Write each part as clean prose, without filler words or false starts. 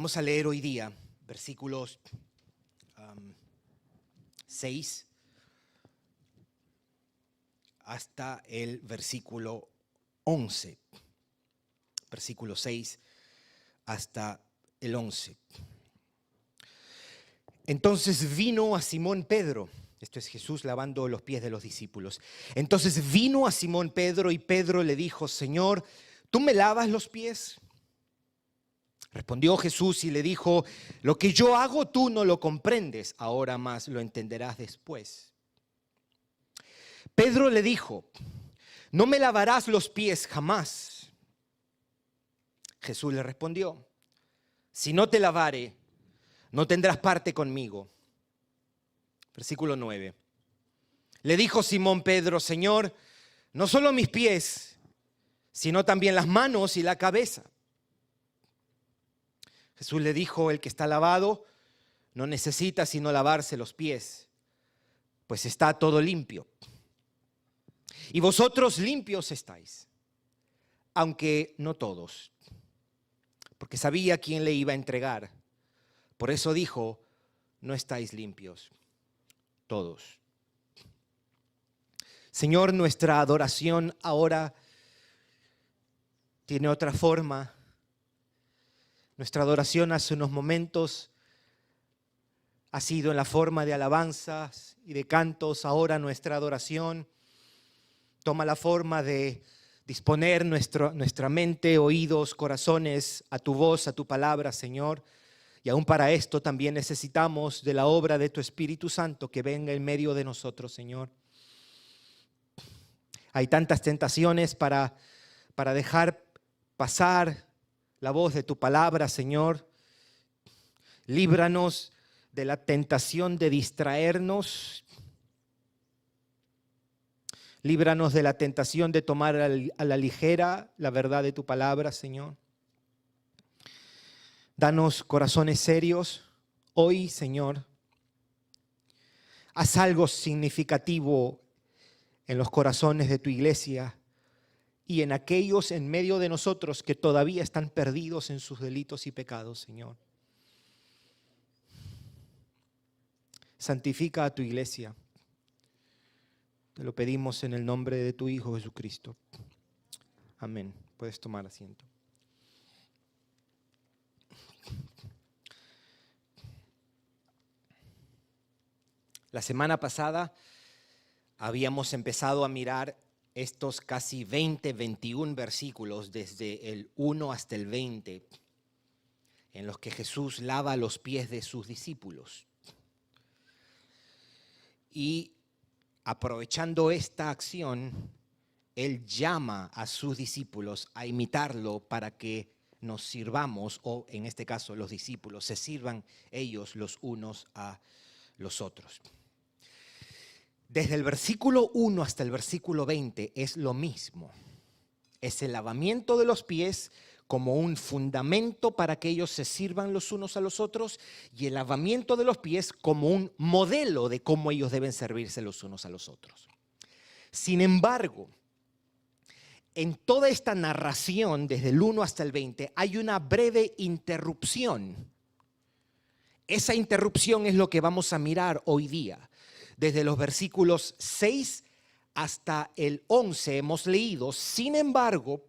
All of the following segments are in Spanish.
Vamos a leer hoy día versículos 6 hasta el versículo 11. Versículo 6 hasta el 11. Entonces vino a Simón Pedro. Esto es Jesús lavando los pies de los discípulos. Entonces vino a Simón Pedro y Pedro le dijo: Señor, ¿tú me lavas los pies? Respondió Jesús y le dijo: lo que yo hago tú no lo comprendes, ahora más lo entenderás después. Pedro le dijo: no me lavarás los pies jamás. Jesús le respondió: si no te lavare, no tendrás parte conmigo. Versículo 9. Le dijo Simón Pedro: Señor, no solo mis pies, sino también las manos y la cabeza. Jesús le dijo: el que está lavado no necesita sino lavarse los pies, pues está todo limpio. Y vosotros limpios estáis, aunque no todos, porque sabía quién le iba a entregar. Por eso dijo: no estáis limpios todos. Señor, nuestra adoración ahora tiene otra forma. Nuestra adoración hace unos momentos ha sido en la forma de alabanzas y de cantos. Ahora nuestra adoración toma la forma de disponer nuestra mente, oídos, corazones a tu voz, a tu palabra, Señor. Y aún para esto también necesitamos de la obra de tu Espíritu Santo que venga en medio de nosotros, Señor. Hay tantas tentaciones para dejar pasar la voz de tu palabra, Señor. Líbranos de la tentación de distraernos. Líbranos de la tentación de tomar a la ligera la verdad de tu palabra, Señor. Danos corazones serios hoy, Señor. Haz algo significativo en los corazones de tu iglesia y en aquellos en medio de nosotros que todavía están perdidos en sus delitos y pecados, Señor. Santifica a tu iglesia. Te lo pedimos en el nombre de tu Hijo Jesucristo. Amén. Puedes tomar asiento. La semana pasada habíamos empezado a mirar estos casi 21 versículos desde el 1 hasta el 20, en los que Jesús lava los pies de sus discípulos. Y aprovechando esta acción, Él llama a sus discípulos a imitarlo para que nos sirvamos, o en este caso los discípulos se sirvan ellos los unos a los otros. Desde el versículo 1 hasta el versículo 20 es lo mismo. Es el lavamiento de los pies como un fundamento para que ellos se sirvan los unos a los otros, y el lavamiento de los pies como un modelo de cómo ellos deben servirse los unos a los otros. Sin embargo, en toda esta narración, desde el 1 hasta el 20, hay una breve interrupción. Esa interrupción es lo que vamos a mirar hoy día. Desde los versículos 6 hasta el 11 hemos leído. Sin embargo,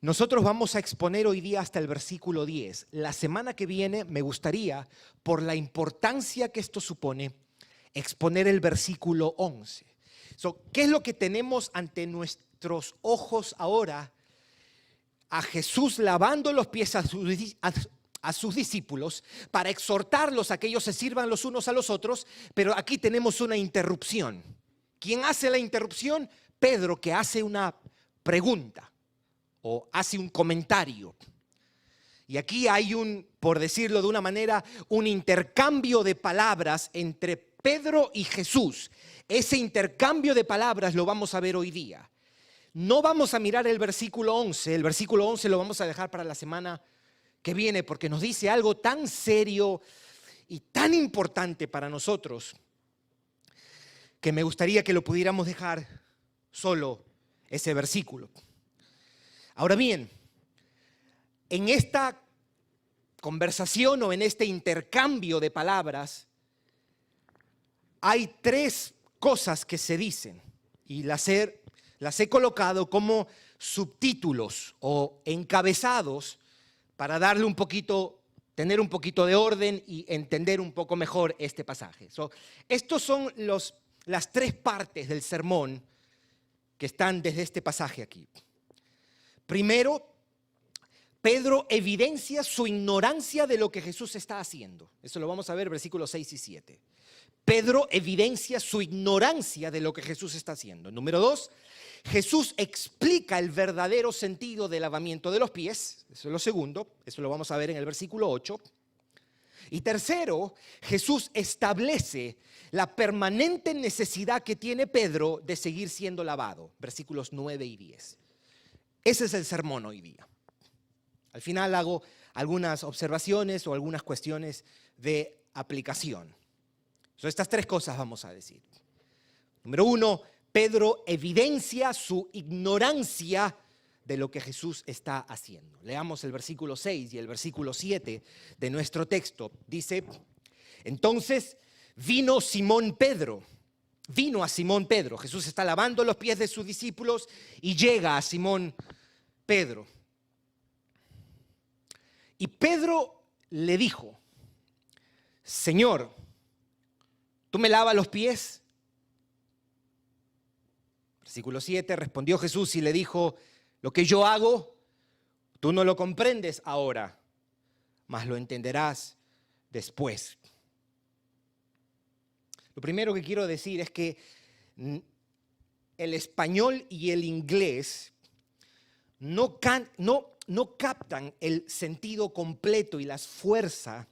nosotros vamos a exponer hoy día hasta el versículo 10. La semana que viene me gustaría, por la importancia que esto supone, exponer el versículo 11. ¿Qué es lo que tenemos ante nuestros ojos ahora? A Jesús lavando los pies a sus discípulos para exhortarlos a que ellos se sirvan los unos a los otros, pero aquí tenemos una interrupción. ¿Quién hace la interrupción? Pedro, que hace una pregunta o hace un comentario. Y aquí hay por decirlo de una manera, un intercambio de palabras entre Pedro y Jesús. Ese intercambio de palabras lo vamos a ver hoy día. No vamos a mirar el versículo 11. El versículo 11 lo vamos a dejar para la semana que viene, porque nos dice algo tan serio y tan importante para nosotros que me gustaría que lo pudiéramos dejar solo ese versículo. Ahora bien, en esta conversación o en este intercambio de palabras, hay tres cosas que se dicen y las he colocado como subtítulos o encabezados para darle un poquito, tener un poquito de orden y entender un poco mejor este pasaje. Estos son las tres partes del sermón que están desde este pasaje aquí. Primero, Pedro evidencia su ignorancia de lo que Jesús está haciendo. Eso lo vamos a ver, versículos 6 y 7. Pedro evidencia su ignorancia de lo que Jesús está haciendo. Número 2, Jesús explica el verdadero sentido del lavamiento de los pies. Eso es lo segundo, eso lo vamos a ver en el versículo 8. Y tercero, Jesús establece la permanente necesidad que tiene Pedro de seguir siendo lavado. Versículos 9 y 10. Ese es el sermón hoy día. Al final hago algunas observaciones o algunas cuestiones de aplicación. Estas tres cosas vamos a decir. Número 1, Pedro evidencia su ignorancia de lo que Jesús está haciendo. Leamos el versículo 6 y el versículo 7 de nuestro texto. Dice, entonces vino a Simón Pedro. Jesús está lavando los pies de sus discípulos y llega a Simón Pedro. Y Pedro le dijo, Señor, ¿tú me lavas los pies? Versículo 7, respondió Jesús y le dijo, lo que yo hago, tú no lo comprendes ahora, mas lo entenderás después. Lo primero que quiero decir es que el español y el inglés no captan el sentido completo y las fuerzas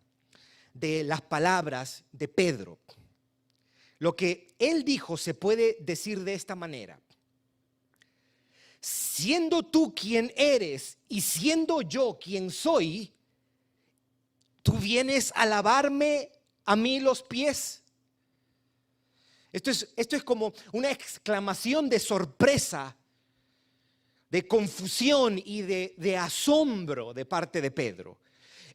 de las palabras de Pedro. Lo que él dijo se puede decir de esta manera. Siendo tú quien eres y siendo yo quien soy, ¿tú vienes a lavarme a mí los pies? Esto es como una exclamación de sorpresa, de confusión y de asombro de parte de Pedro.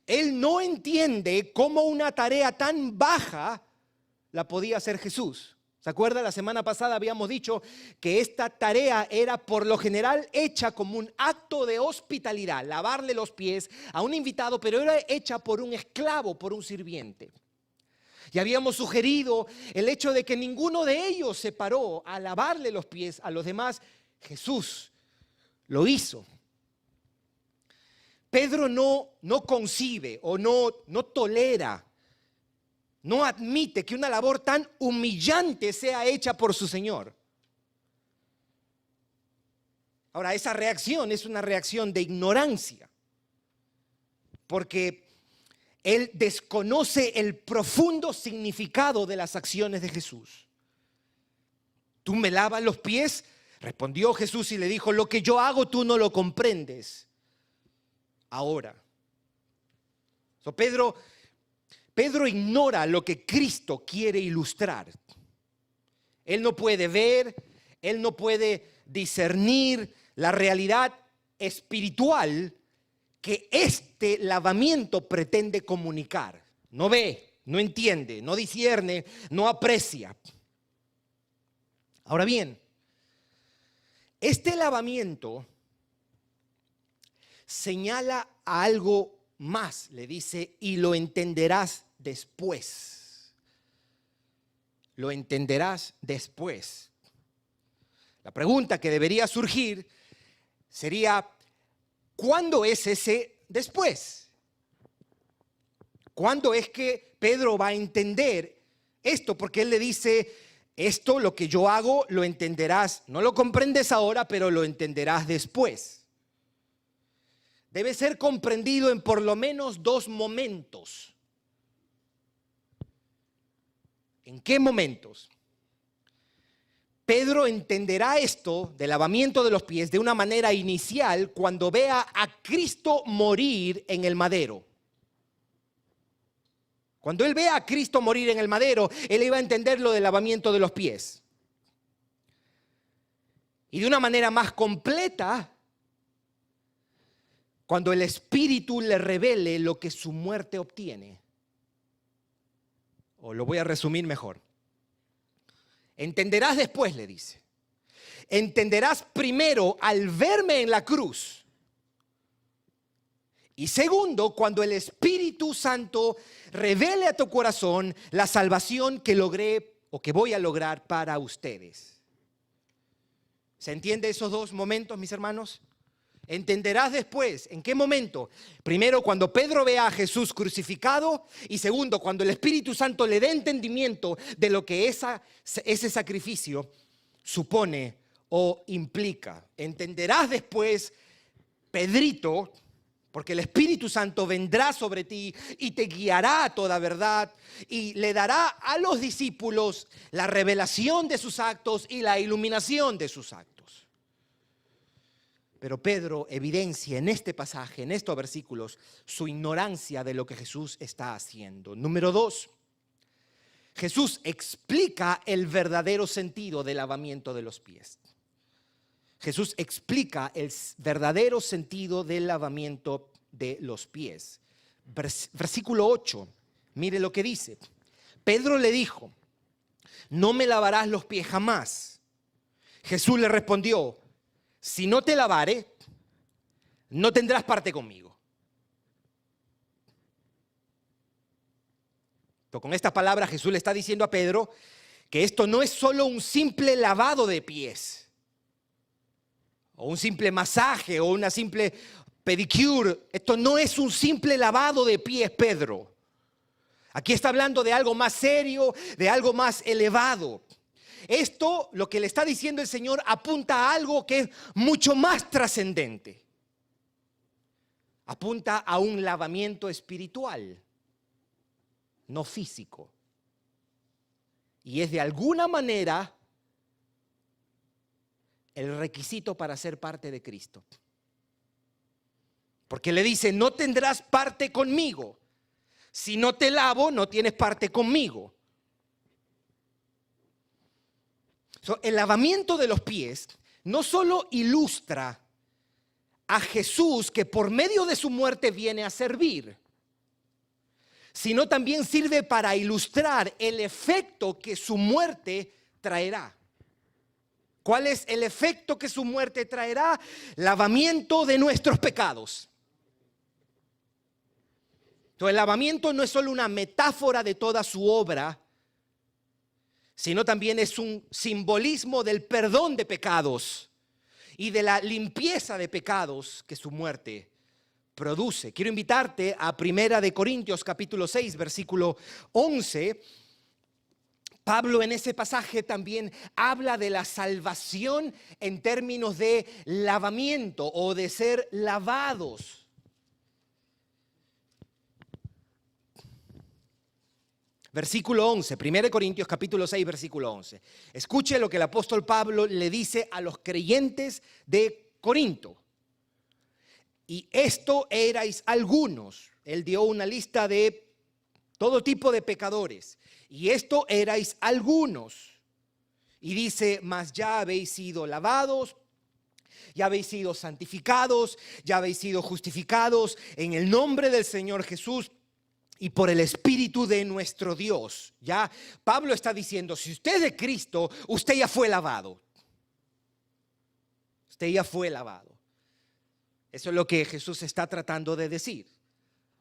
Él no entiende cómo una tarea tan baja la podía hacer Jesús. ¿Se acuerda? La semana pasada habíamos dicho que esta tarea era por lo general hecha como un acto de hospitalidad, lavarle los pies a un invitado, pero era hecha por un esclavo, por un sirviente. Y habíamos sugerido el hecho de que ninguno de ellos se paró a lavarle los pies a los demás. Jesús lo hizo. Pedro no concibe o no tolera, no admite que una labor tan humillante sea hecha por su Señor. Ahora, esa reacción es una reacción de ignorancia, porque él desconoce el profundo significado de las acciones de Jesús. ¿Tú me lavas los pies? Respondió Jesús y le dijo, lo que yo hago tú no lo comprendes ahora. Pedro ignora lo que Cristo quiere ilustrar. Él no puede ver, él no puede discernir la realidad espiritual que este lavamiento pretende comunicar. No ve, no entiende, no discierne, no aprecia. Ahora bien, este lavamiento señala a algo más, le dice, y lo entenderás después. Lo entenderás después. La pregunta que debería surgir sería, ¿cuándo es ese después? ¿Cuándo es que Pedro va a entender esto? Porque él le dice, esto, lo que yo hago, lo entenderás. No lo comprendes ahora, pero lo entenderás después. Debe ser comprendido en por lo menos dos momentos. ¿En qué momentos? Pedro entenderá esto del lavamiento de los pies de una manera inicial cuando vea a Cristo morir en el madero. Cuando él vea a Cristo morir en el madero, él iba a entender lo del lavamiento de los pies. Y de una manera más completa, cuando el Espíritu le revele lo que su muerte obtiene. O lo voy a resumir mejor. Entenderás después, le dice. Entenderás primero al verme en la cruz. Y segundo, cuando el Espíritu Santo revele a tu corazón la salvación que logré o que voy a lograr para ustedes. ¿Se entiende esos dos momentos, mis hermanos? Entenderás después. ¿En qué momento? Primero, cuando Pedro vea a Jesús crucificado. Y segundo, cuando el Espíritu Santo le dé entendimiento de lo que ese sacrificio supone o implica. Entenderás después, Pedrito, porque el Espíritu Santo vendrá sobre ti y te guiará a toda verdad y le dará a los discípulos la revelación de sus actos y la iluminación de sus actos. Pero Pedro evidencia en este pasaje, en estos versículos, su ignorancia de lo que Jesús está haciendo. Número 2, Jesús explica el verdadero sentido del lavamiento de los pies. Jesús explica el verdadero sentido del lavamiento de los pies. Versículo 8, mire lo que dice. Pedro le dijo, no me lavarás los pies jamás. Jesús le respondió, si no te lavare, no tendrás parte conmigo. Pero con estas palabras Jesús le está diciendo a Pedro que esto no es solo un simple lavado de pies, o un simple masaje, o una simple pedicure. Esto no es un simple lavado de pies, Pedro. Aquí está hablando de algo más serio, de algo más elevado. Esto, lo que le está diciendo el Señor, apunta a algo que es mucho más trascendente. Apunta a un lavamiento espiritual, no físico. Y es de alguna manera el requisito para ser parte de Cristo. Porque le dice, no tendrás parte conmigo. Si no te lavo, no tienes parte conmigo. El lavamiento de los pies no solo ilustra a Jesús, que por medio de su muerte viene a servir, sino también sirve para ilustrar el efecto que su muerte traerá. ¿Cuál es el efecto que su muerte traerá? Lavamiento de nuestros pecados. Entonces, el lavamiento no es solo una metáfora de toda su obra, sino también es un simbolismo del perdón de pecados y de la limpieza de pecados que su muerte produce. Quiero invitarte a 1 Corintios capítulo 6, versículo 11. Pablo en ese pasaje también habla de la salvación en términos de lavamiento o de ser lavados. Versículo 11, 1 Corintios capítulo 6, versículo 11. Escuche lo que el apóstol Pablo le dice a los creyentes de Corinto. Y esto erais algunos. Él dio una lista de todo tipo de pecadores. Y esto erais algunos. Y dice, mas ya habéis sido lavados, ya habéis sido santificados, ya habéis sido justificados en el nombre del Señor Jesús y por el Espíritu de nuestro Dios. Ya Pablo está diciendo, si usted es de Cristo, usted ya fue lavado. Usted ya fue lavado. Eso es lo que Jesús está tratando de decir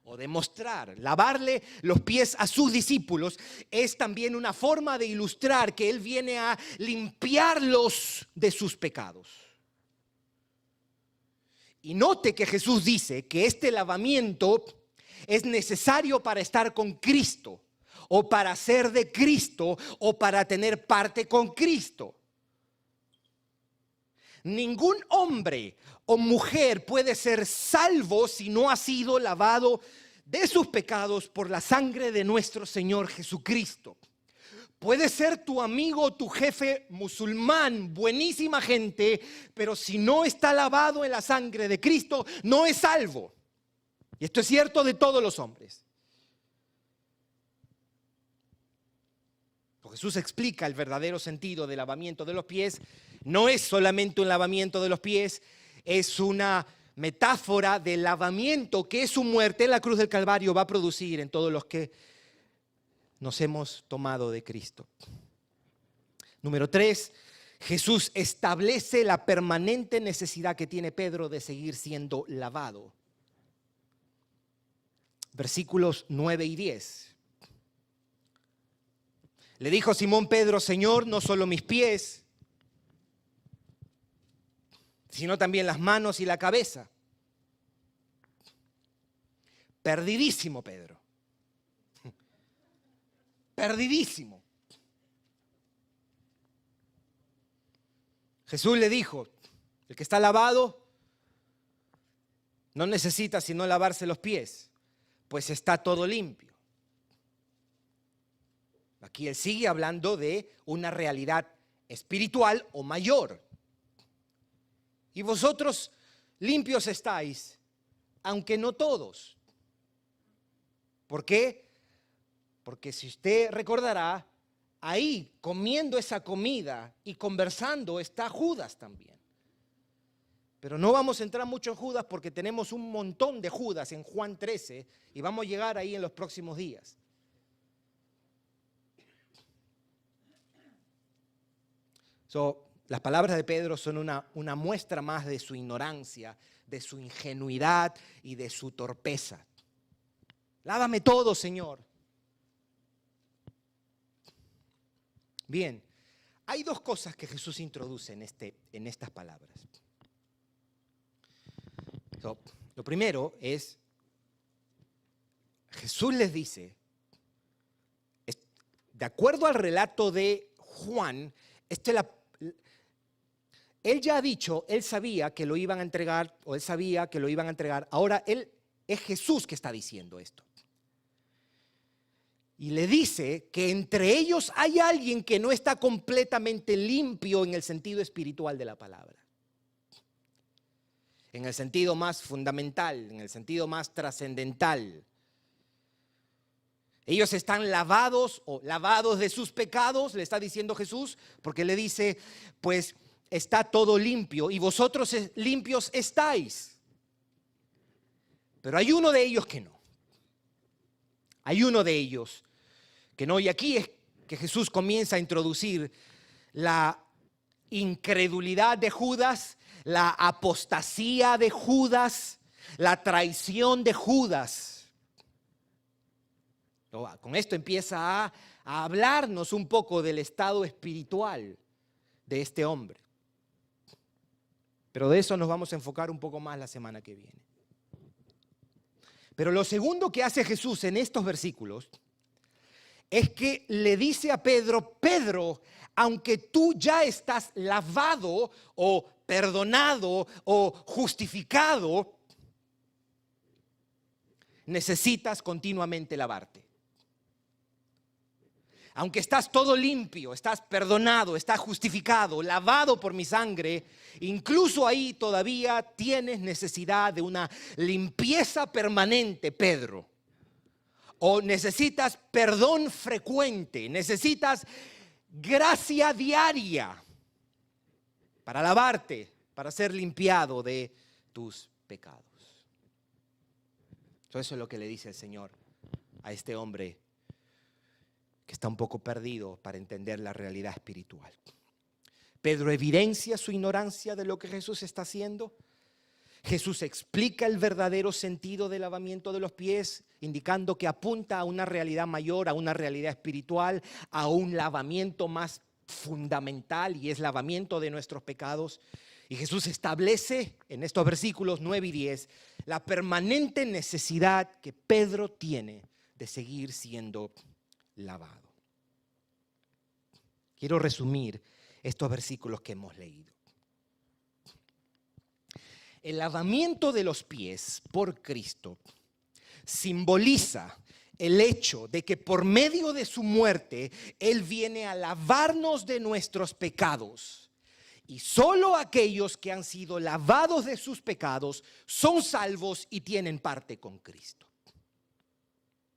o demostrar. Lavarle los pies a sus discípulos es también una forma de ilustrar que Él viene a limpiarlos de sus pecados. Y note que Jesús dice que este lavamiento es necesario para estar con Cristo, o para ser de Cristo, o para tener parte con Cristo. Ningún hombre o mujer puede ser salvo si no ha sido lavado de sus pecados por la sangre de nuestro Señor Jesucristo. Puede ser tu amigo, tu jefe musulmán, buenísima gente, pero si no está lavado en la sangre de Cristo, no es salvo. Y esto es cierto de todos los hombres. Jesús explica el verdadero sentido del lavamiento de los pies. No es solamente un lavamiento de los pies, es una metáfora del lavamiento que su muerte en la cruz del Calvario va a producir en todos los que nos hemos tomado de Cristo. Número 3, Jesús establece la permanente necesidad que tiene Pedro de seguir siendo lavado. Versículos 9 y 10. Le dijo Simón Pedro: Señor, no solo mis pies, sino también las manos y la cabeza. Perdidísimo Pedro. Perdidísimo. Jesús le dijo: el que está lavado no necesita sino lavarse los pies, pues está todo limpio. Aquí él sigue hablando de una realidad espiritual o mayor. Y vosotros limpios estáis, aunque no todos. ¿Por qué? Porque si usted recordará, ahí comiendo esa comida y conversando está Judas también. Pero no vamos a entrar mucho en Judas porque tenemos un montón de Judas en Juan 13 y vamos a llegar ahí en los próximos días. Las palabras de Pedro son una muestra más de su ignorancia, de su ingenuidad y de su torpeza. Lávame todo, Señor. Bien, hay dos cosas que Jesús introduce en estas palabras. Lo primero es, Jesús les dice, de acuerdo al relato de Juan, él ya ha dicho, él sabía que lo iban a entregar, o él sabía que lo iban a entregar. Ahora es Jesús que está diciendo esto. Y le dice que entre ellos hay alguien que no está completamente limpio en el sentido espiritual de la palabra. En el sentido más fundamental, en el sentido más trascendental. Ellos están lavados o lavados de sus pecados, le está diciendo Jesús, porque le dice, pues está todo limpio y vosotros limpios estáis. Pero hay uno de ellos que no. Hay uno de ellos que no. Y aquí es que Jesús comienza a introducir la incredulidad de Judas, la apostasía de Judas, la traición de Judas. Con esto empieza a hablarnos un poco del estado espiritual de este hombre. Pero de eso nos vamos a enfocar un poco más la semana que viene. Pero lo segundo que hace Jesús en estos versículos es que le dice a Pedro: Pedro, aunque tú ya estás lavado o perdonado o justificado, necesitas continuamente lavarte. Aunque estás todo limpio, estás perdonado, estás justificado, lavado por mi sangre, incluso ahí todavía tienes necesidad de una limpieza permanente, Pedro. O necesitas perdón frecuente, necesitas gracia diaria para lavarte, para ser limpiado de tus pecados. Eso es lo que le dice el Señor a este hombre que está un poco perdido para entender la realidad espiritual. Pedro evidencia su ignorancia de lo que Jesús está haciendo. Jesús explica el verdadero sentido del lavamiento de los pies, indicando que apunta a una realidad mayor, a una realidad espiritual, a un lavamiento más fundamental, y es lavamiento de nuestros pecados. Y Jesús establece en estos versículos 9 y 10 la permanente necesidad que Pedro tiene de seguir siendo lavado. Quiero resumir estos versículos que hemos leído. El lavamiento de los pies por Cristo simboliza el hecho de que por medio de su muerte Él viene a lavarnos de nuestros pecados. Y solo aquellos que han sido lavados de sus pecados son salvos y tienen parte con Cristo.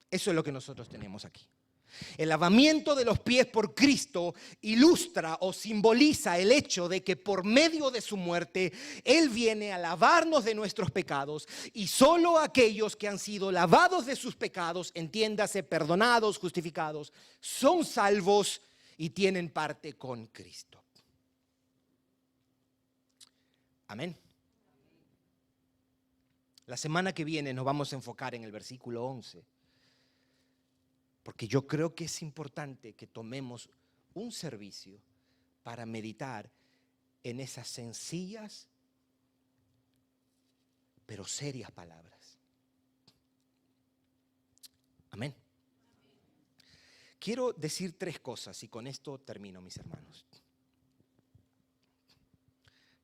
Eso es lo que nosotros tenemos aquí. El lavamiento de los pies por Cristo ilustra o simboliza el hecho de que por medio de su muerte Él viene a lavarnos de nuestros pecados, y solo aquellos que han sido lavados de sus pecados, entiéndase, perdonados, justificados, son salvos y tienen parte con Cristo. Amén. La semana que viene nos vamos a enfocar en el versículo 11. Porque yo creo que es importante que tomemos un servicio para meditar en esas sencillas pero serias palabras. Amén. Quiero decir 3 cosas y con esto termino, mis hermanos.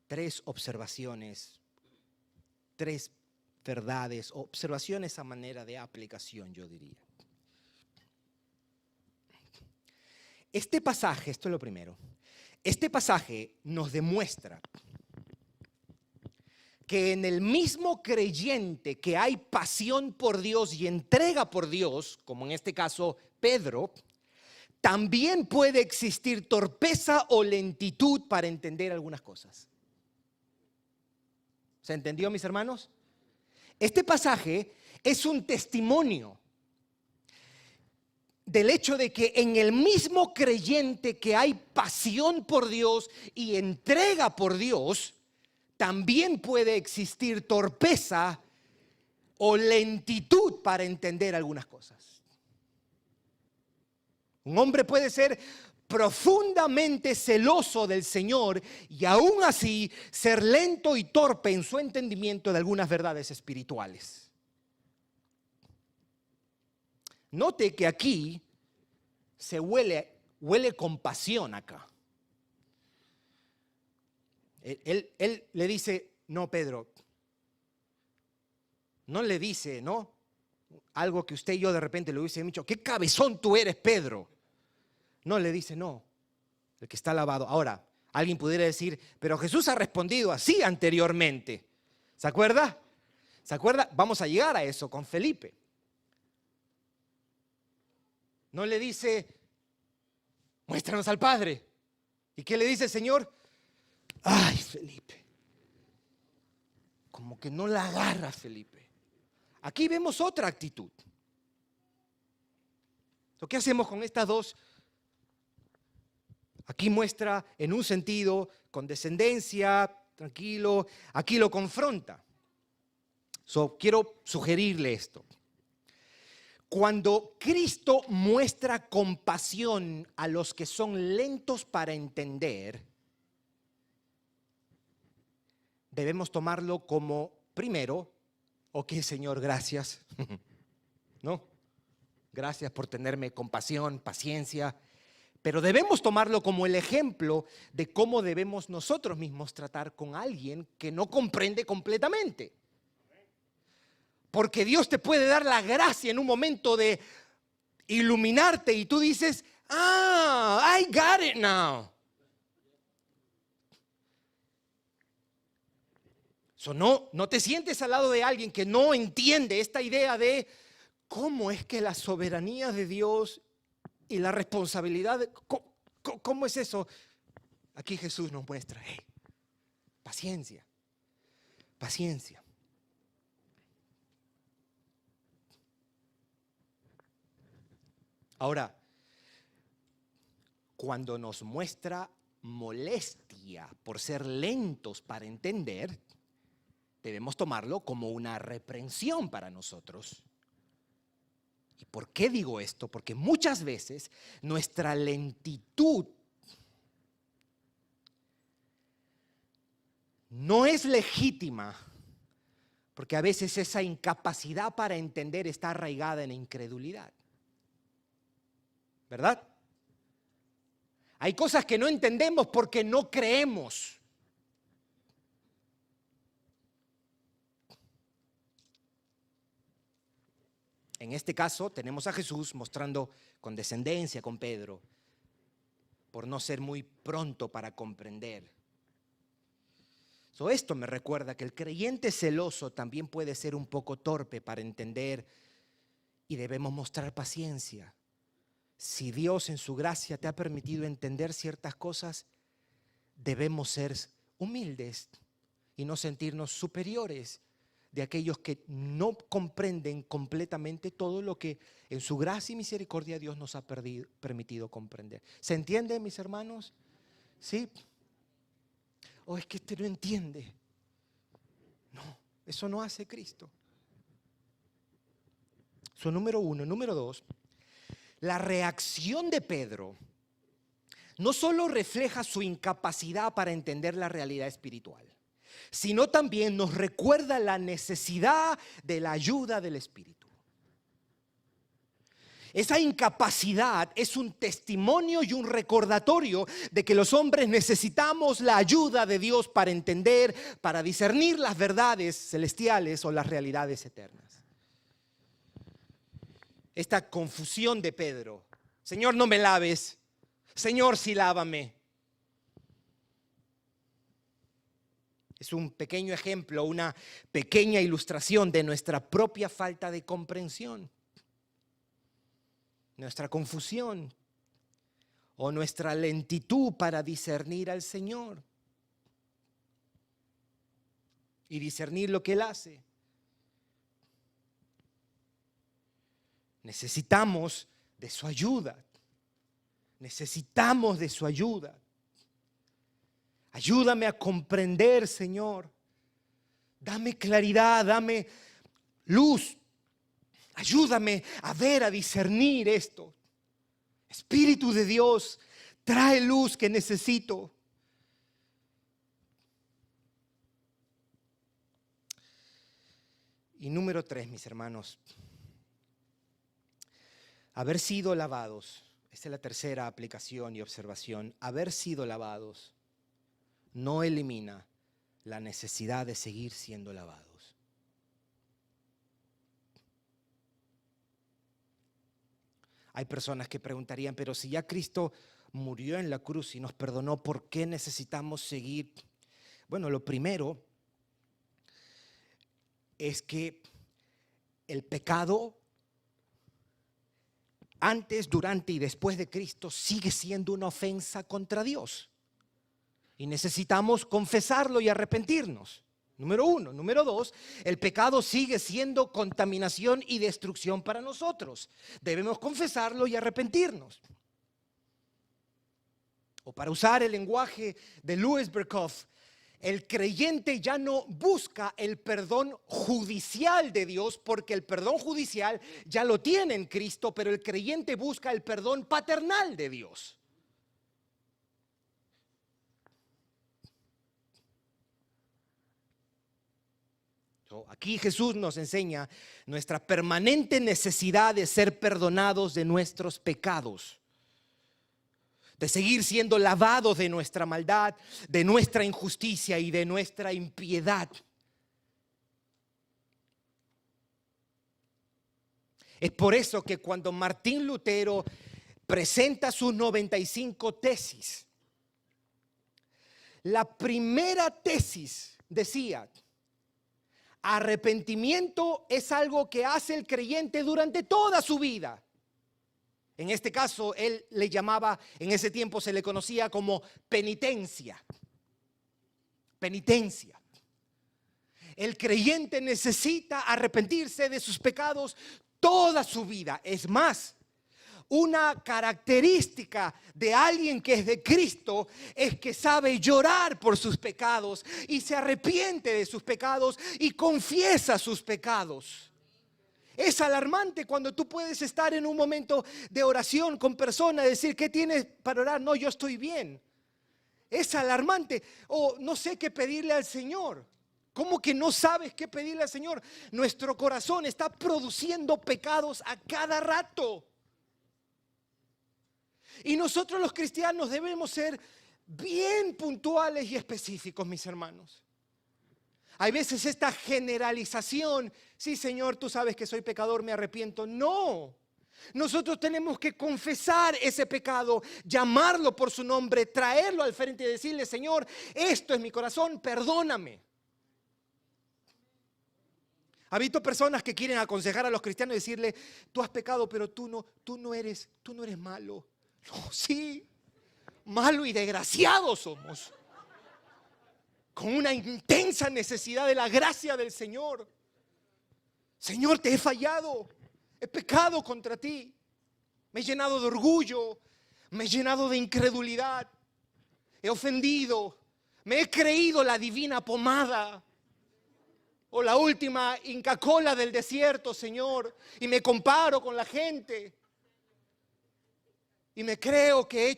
3 observaciones, 3 verdades, observaciones a manera de aplicación, yo diría. Este pasaje, esto es lo primero, este pasaje nos demuestra que en el mismo creyente que hay pasión por Dios y entrega por Dios, como en este caso Pedro, también puede existir torpeza o lentitud para entender algunas cosas. ¿Se entendió, mis hermanos? Este pasaje es un testimonio del hecho de que en el mismo creyente que hay pasión por Dios y entrega por Dios, también puede existir torpeza o lentitud para entender algunas cosas. Un hombre puede ser profundamente celoso del Señor y aún así ser lento y torpe en su entendimiento de algunas verdades espirituales. Note que aquí se huele con pasión acá. Él le dice, no, Pedro. No le dice, ¿no? Algo que usted y yo de repente le hubiese dicho, qué cabezón tú eres, Pedro. No, le dice, no, el que está lavado. Ahora, alguien pudiera decir, pero Jesús ha respondido así anteriormente. ¿Se acuerda? ¿Se acuerda? Vamos a llegar a eso con Felipe. No le dice, muéstranos al Padre. ¿Y qué le dice el Señor? Ay, Felipe. Como que no la agarra Felipe. Aquí vemos otra actitud. ¿Qué hacemos con estas dos? Aquí muestra en un sentido condescendencia, tranquilo. Aquí lo confronta. Quiero sugerirle esto. Cuando Cristo muestra compasión a los que son lentos para entender, debemos tomarlo como, primero, ok, Señor, gracias. ¿No? Gracias por tenerme compasión, paciencia. Pero debemos tomarlo como el ejemplo de cómo debemos nosotros mismos tratar con alguien que no comprende completamente. Porque Dios te puede dar la gracia en un momento de iluminarte y tú dices, I got it now. No te sientes al lado de alguien que no entiende esta idea de cómo es que la soberanía de Dios y la responsabilidad, ¿cómo es eso? Aquí Jesús nos muestra, paciencia, paciencia. Ahora, cuando nos muestra molestia por ser lentos para entender, debemos tomarlo como una reprensión para nosotros. ¿Y por qué digo esto? Porque muchas veces nuestra lentitud no es legítima, porque a veces esa incapacidad para entender está arraigada en incredulidad. ¿Verdad? Hay cosas que no entendemos porque no creemos. En este caso tenemos a Jesús mostrando condescendencia con Pedro por no ser muy pronto para comprender. Esto me recuerda que el creyente celoso también puede ser un poco torpe para entender y debemos mostrar paciencia. si Dios en su gracia te ha permitido entender ciertas cosas, debemos ser humildes y no sentirnos superiores de aquellos que no comprenden completamente todo lo que en su gracia y misericordia Dios nos ha permitido comprender. ¿Se entiende, mis hermanos? ¿Sí? O es que este no entiende. No, eso no hace Cristo. Eso número uno. Número dos, la reacción de Pedro no solo refleja su incapacidad para entender la realidad espiritual, sino también nos recuerda la necesidad de la ayuda del Espíritu. Esa incapacidad es un testimonio y un recordatorio de que los hombres necesitamos la ayuda de Dios para entender, para discernir las verdades celestiales o las realidades eternas. Esta confusión de Pedro: Señor, no me laves. Señor, sí, lávame. Es un pequeño ejemplo, una pequeña ilustración de nuestra propia falta de comprensión, nuestra confusión o nuestra lentitud para discernir al Señor y discernir lo que Él hace. Necesitamos de su ayuda. Necesitamos de su ayuda. Ayúdame a comprender, Señor. Dame claridad, dame luz. Ayúdame a ver, a discernir esto. Espíritu de Dios, trae luz que necesito. Y número 3, mis hermanos, haber sido lavados. Esta es la tercera aplicación y observación. Haber sido lavados no elimina la necesidad de seguir siendo lavados. Hay personas que preguntarían, pero si ya Cristo murió en la cruz y nos perdonó, ¿por qué necesitamos seguir? Bueno, lo primero es que el pecado antes, durante y después de Cristo sigue siendo una ofensa contra Dios. Y necesitamos confesarlo y arrepentirnos. Número 1. Número 2, el pecado sigue siendo contaminación y destrucción para nosotros. Debemos confesarlo y arrepentirnos. O para usar el lenguaje de Louis Berkhoff, el creyente ya no busca el perdón judicial de Dios, porque el perdón judicial ya lo tiene en Cristo, pero el creyente busca el perdón paternal de Dios. Aquí Jesús nos enseña nuestra permanente necesidad de ser perdonados de nuestros pecados, de seguir siendo lavados de nuestra maldad, de nuestra injusticia y de nuestra impiedad. Es por eso que cuando Martín Lutero presenta sus 95 tesis, la primera tesis decía: arrepentimiento es algo que hace el creyente durante toda su vida. En este caso, él le llamaba, en ese tiempo se le conocía como penitencia. Penitencia. El creyente necesita arrepentirse de sus pecados toda su vida. Es más, una característica de alguien que es de Cristo es que sabe llorar por sus pecados y se arrepiente de sus pecados y confiesa sus pecados. Es alarmante cuando tú puedes estar en un momento de oración con personas y decir: ¿qué tienes para orar? No, yo estoy bien. Es alarmante. O no sé qué pedirle al Señor. ¿Cómo que no sabes qué pedirle al Señor? Nuestro corazón está produciendo pecados a cada rato. Y nosotros los cristianos debemos ser bien puntuales y específicos, mis hermanos. Hay veces esta generalización: sí, Señor, tú sabes que soy pecador, me arrepiento. No, nosotros tenemos que confesar ese pecado, llamarlo por su nombre, traerlo al frente y decirle: Señor, esto es mi corazón, perdóname. ¿Ha visto personas que quieren aconsejar a los cristianos y decirle, tú has pecado, pero tú no eres malo? No, sí, malo y desgraciado somos. Con una intensa necesidad de la gracia del Señor. Señor, te he fallado, he pecado contra ti. Me he llenado de orgullo, me he llenado de incredulidad, he ofendido, me he creído la divina pomada o la última Inca Kola del desierto, Señor, y me comparo con la gente y me creo que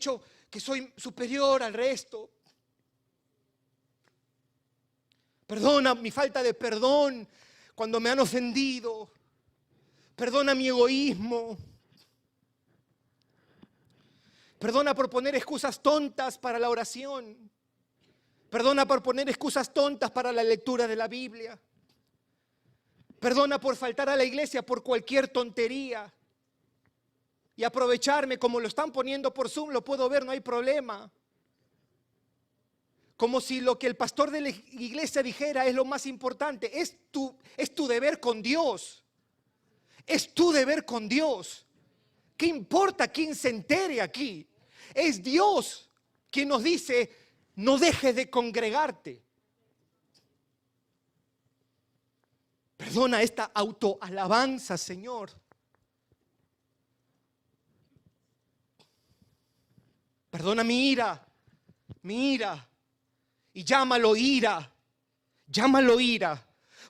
soy superior al resto. Perdona mi falta de perdón cuando me han ofendido. Perdona mi egoísmo. Perdona por poner excusas tontas para la oración. Perdona por poner excusas tontas para la lectura de la Biblia. Perdona por faltar a la iglesia por cualquier tontería. Y aprovecharme como lo están poniendo por Zoom, lo puedo ver, no hay problema. Como si lo que el pastor de la iglesia dijera es lo más importante. Es tu deber con Dios. Es tu deber con Dios. ¿Qué importa quién se entere aquí? Es Dios quien nos dice, no dejes de congregarte. Perdona esta autoalabanza, Señor. Perdona mi ira. Y llámalo ira.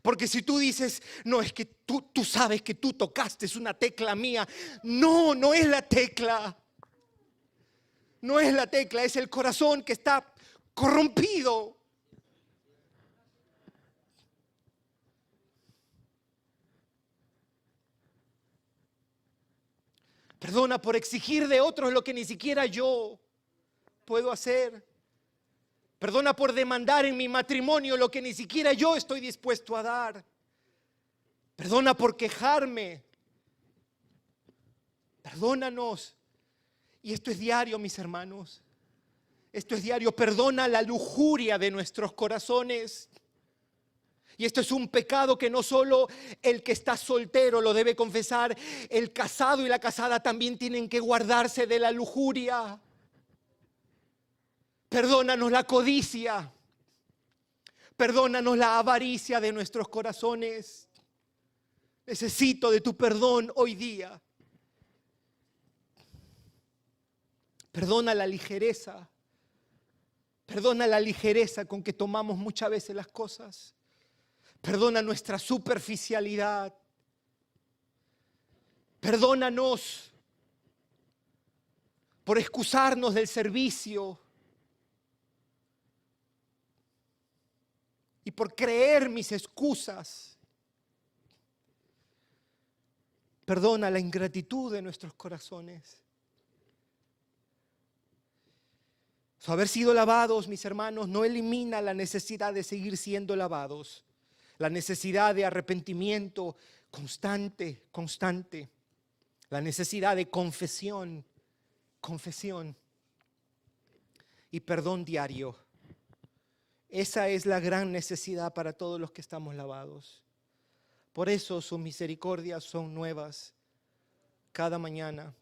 Porque si tú dices, no, es que tú sabes que tú tocaste, es una tecla mía. No es la tecla. No es la tecla, es el corazón que está corrompido. Perdona por exigir de otros lo que ni siquiera yo puedo hacer. Perdona por demandar en mi matrimonio lo que ni siquiera yo estoy dispuesto a dar. Perdona por quejarme. Perdónanos. Y esto es diario, mis hermanos. Esto es diario. Perdona la lujuria de nuestros corazones. Y esto es un pecado que no solo el que está soltero lo debe confesar. El casado y la casada también tienen que guardarse de la lujuria. Perdónanos la codicia. Perdónanos la avaricia de nuestros corazones. Necesito de tu perdón hoy día. Perdona la ligereza. Perdona la ligereza con que tomamos muchas veces las cosas. Perdona nuestra superficialidad. Perdónanos por excusarnos del servicio y por creer mis excusas. Perdona la ingratitud de nuestros corazones. Haber sido lavados, mis hermanos, no elimina la necesidad de seguir siendo lavados. La necesidad de arrepentimiento constante. La necesidad de confesión y perdón diario. Esa es la gran necesidad para todos los que estamos lavados. Por eso sus misericordias son nuevas cada mañana.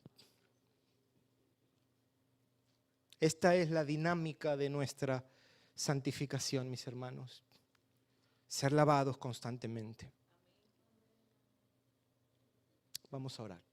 Esta es la dinámica de nuestra santificación, mis hermanos. Ser lavados constantemente. Vamos a orar.